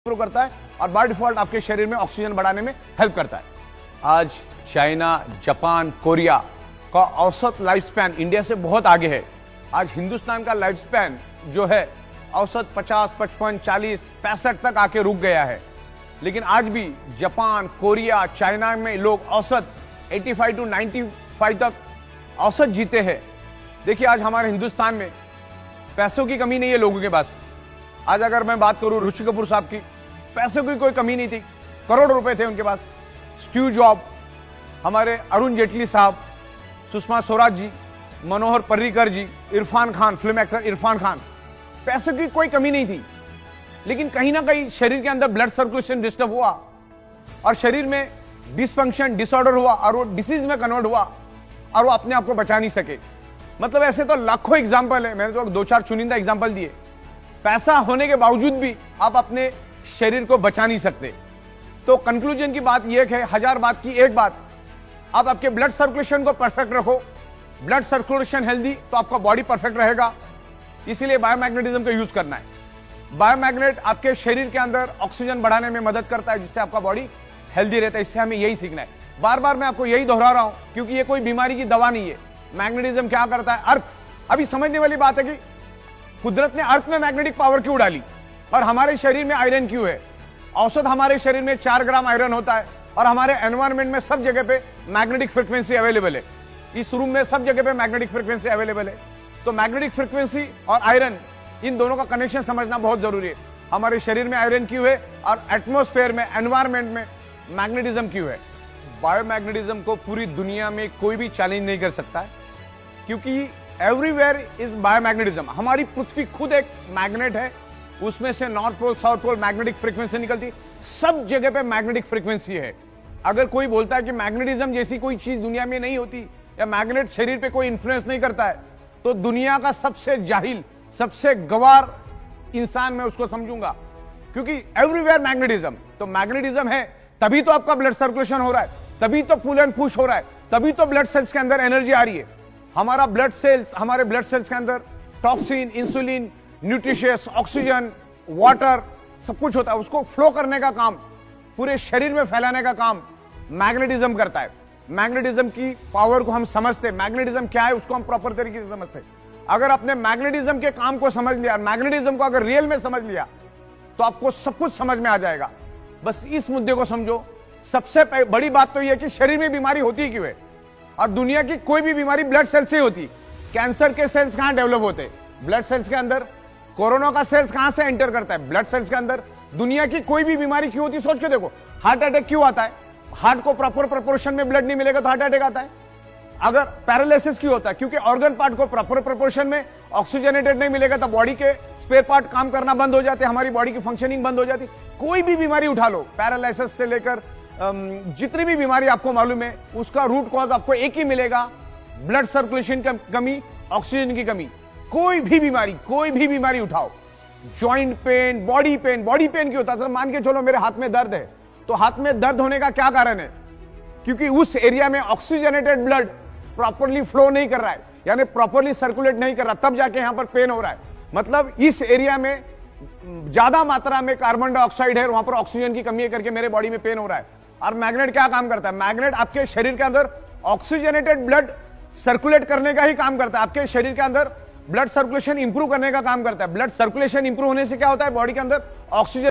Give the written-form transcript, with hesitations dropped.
Improve करता है और बाय डिफॉल्ट आपके शरीर में ऑक्सीजन बढ़ाने में हेल्प करता है। आज चाइना, जापान, कोरिया का औसत लाइफ स्पैन इंडिया से बहुत आगे है। आज हिंदुस्तान का लाइफ स्पैन जो है औसत 50, 55, 40, 65 तक आके रुक गया है। लेकिन आज भी जापान, कोरिया, चाइना में लोग औसत 85 to 95 तक औसत जीते हैं। देखिए आज हमारे हिंदुस्तान में पैसों की कमी नहीं है लोगों के पास। आज अगर मैं बात करूं ऋषि कपूर साहब की, पैसों की कोई कमी नहीं थी, करोड़ रुपए थे उनके पास। स्टीव जॉब, हमारे अरुण जेटली साहब, सुषमा स्वराज जी, मनोहर पर्रिकर जी, इरफान खान, फिल्म एक्टर इरफान खान, पैसों की कोई कमी नहीं थी। लेकिन कहीं ना कहीं शरीर के अंदर ब्लड सर्कुलेशन डिस्टर्ब हुआ और शरीर में डिसफंक्शन, डिसऑर्डर हुआ और वो डिसीज में कन्वर्ट हुआ और वो अपने आप को बचा नहीं सके। मतलब ऐसे तो लाखों एग्जाम्पल है, मैंने तो 2-4 चुनिंदा एग्जाम्पल दिए। पैसा होने के बावजूद भी आप अपने शरीर को बचा नहीं सकते। तो कंक्लूजन की बात यह है, 1000 बात की एक बात, आप आपके ब्लड सर्कुलेशन को परफेक्ट रखो। ब्लड सर्कुलेशन हेल्दी तो आपका बॉडी परफेक्ट रहेगा। इसीलिए बायोमैग्नेटिज्म का यूज करना है। बायोमैग्नेट आपके शरीर के अंदर ऑक्सीजन बढ़ाने में मदद करता है, जिससे आपका बॉडी हेल्दी रहता है। इससे हमें यही सीखना है। बार बार मैं आपको यही दोहरा रहा हूं क्योंकि ये कोई बीमारी की दवा नहीं है। मैग्नेटिज्म क्या करता है? अर्थ, अभी समझने वाली बात है कि कुदरत ने अर्थ में मैग्नेटिक पावर क्यों डाली और हमारे शरीर में आयरन क्यों है। औसत हमारे शरीर में 4 ग्राम आयरन होता है और हमारे एनवायरमेंट में सब जगह पे मैग्नेटिक फ्रीक्वेंसी अवेलेबल है। इस रूम में सब जगह पे मैग्नेटिक फ्रीक्वेंसी अवेलेबल है। तो मैग्नेटिक फ्रीक्वेंसी और आयरन, इन दोनों का कनेक्शन समझना बहुत जरूरी है। हमारे शरीर में आयरन क्यों है और एटमॉस्फेयर में, एनवायरमेंट में मैग्नेटिज्म क्यों है। बायोमैग्नेटिज्म को पूरी दुनिया में कोई भी चैलेंज नहीं कर सकता है क्योंकि एवरीवेयर इज बायोमैग्नेटिज्म। हमारी पृथ्वी खुद एक मैग्नेट है, उसमें से north pole, south pole magnetic frequency निकलती, सब जगह पे मैग्नेटिक फ्रीक्वेंसी है। अगर कोई बोलता है कि मैग्नेटिज्म जैसी कोई चीज दुनिया में नहीं होती या मैग्नेट शरीर पे कोई इंफ्लुएंस नहीं करता है, तो दुनिया का सबसे जाहिल, सबसे गवार इंसान मैं उसको समझूंगा। क्योंकि एवरीवेयर मैग्नेटिज्म, तो मैग्नेटिज्म है तभी तो आपका ब्लड सर्कुलेशन हो रहा है, तभी तो पुल एंड पुश हो रहा है, तभी तो ब्लड सेल्स के अंदर एनर्जी आ रही है। हमारे ब्लड सेल्स के अंदर toxin, insulin, nutritious, oxygen, water सब कुछ होता है। उसको फ्लो करने का काम, पूरे शरीर में फैलाने का काम मैग्नेटिज्म करता है। मैग्नेटिज्म की पावर को हम समझते हैं, मैग्नेटिज्म क्या है उसको हम प्रॉपर तरीके से समझते हैं। अगर आपने मैग्नेटिज्म के काम को समझ लिया, मैग्नेटिज्म को अगर रियल में समझ लिया, तो आपको सब कुछ समझ में आ जाएगा। बस इस मुद्दे को समझो। सबसे बड़ी बात तो यह है कि शरीर में बीमारी होती क्यों है, और दुनिया की कोई भी बीमारी ब्लड सेल से होती। कैंसर के सेल्स कहां डेवलप होते हैं? ब्लड सेल्स के अंदर। कोरोना का सेल्स कहां से एंटर करता है? ब्लड सेल्स के अंदर। दुनिया की कोई भी बीमारी क्यों होती, सोच के देखो। हार्ट अटैक क्यों आता है? हार्ट को प्रॉपर प्रोपोर्शन में ब्लड नहीं मिलेगा तो हार्ट अटैक आता है। अगर पैरालिसिस क्यों होता है? क्योंकि ऑर्गन पार्ट को प्रॉपर प्रोपोर्शन में ऑक्सीजनेटेड नहीं मिलेगा तो बॉडी के स्पेयर पार्ट काम करना बंद हो जाते हैं, हमारी बॉडी की फंक्शनिंग बंद हो जाती। कोई भी बीमारी उठा लो, पैरालिसिस से लेकर जितनी भी बीमारी आपको मालूम है, उसका रूट कॉज आपको एक ही मिलेगा, ब्लड सर्कुलेशन की कमी, ऑक्सीजन की कमी। कोई भी बीमारी उठाओ, जॉइंट पेन, बॉडी पेन क्यों होता है? मान के चलो मेरे हाथ में दर्द है, तो हाथ में दर्द होने का क्या कारण है? क्योंकि उस एरिया में ऑक्सीजनेटेड ब्लड प्रॉपरली फ्लो नहीं कर रहा है, यानी प्रॉपरली सर्कुलेट नहीं कर रहा, तब जाके यहां पर पेन हो रहा है। मतलब इस एरिया में ज्यादा मात्रा में कार्बन डाइऑक्साइड है, वहां पर ऑक्सीजन की कमी है करके मेरे बॉडी में पेन हो रहा है। और मैग्नेट क्या काम करता है? मैग्नेट आपके शरीर के अंदर ऑक्सीजनेटेड ब्लड सर्कुलेट करने का ही काम करता है। आपके शरीर के अंदर ब्लड सर्कुलेशन इंप्रूव करने का काम करता है। ब्लड सर्कुलेशन इंप्रूव होने से क्या होता है? बॉडी के अंदर ऑक्सीजन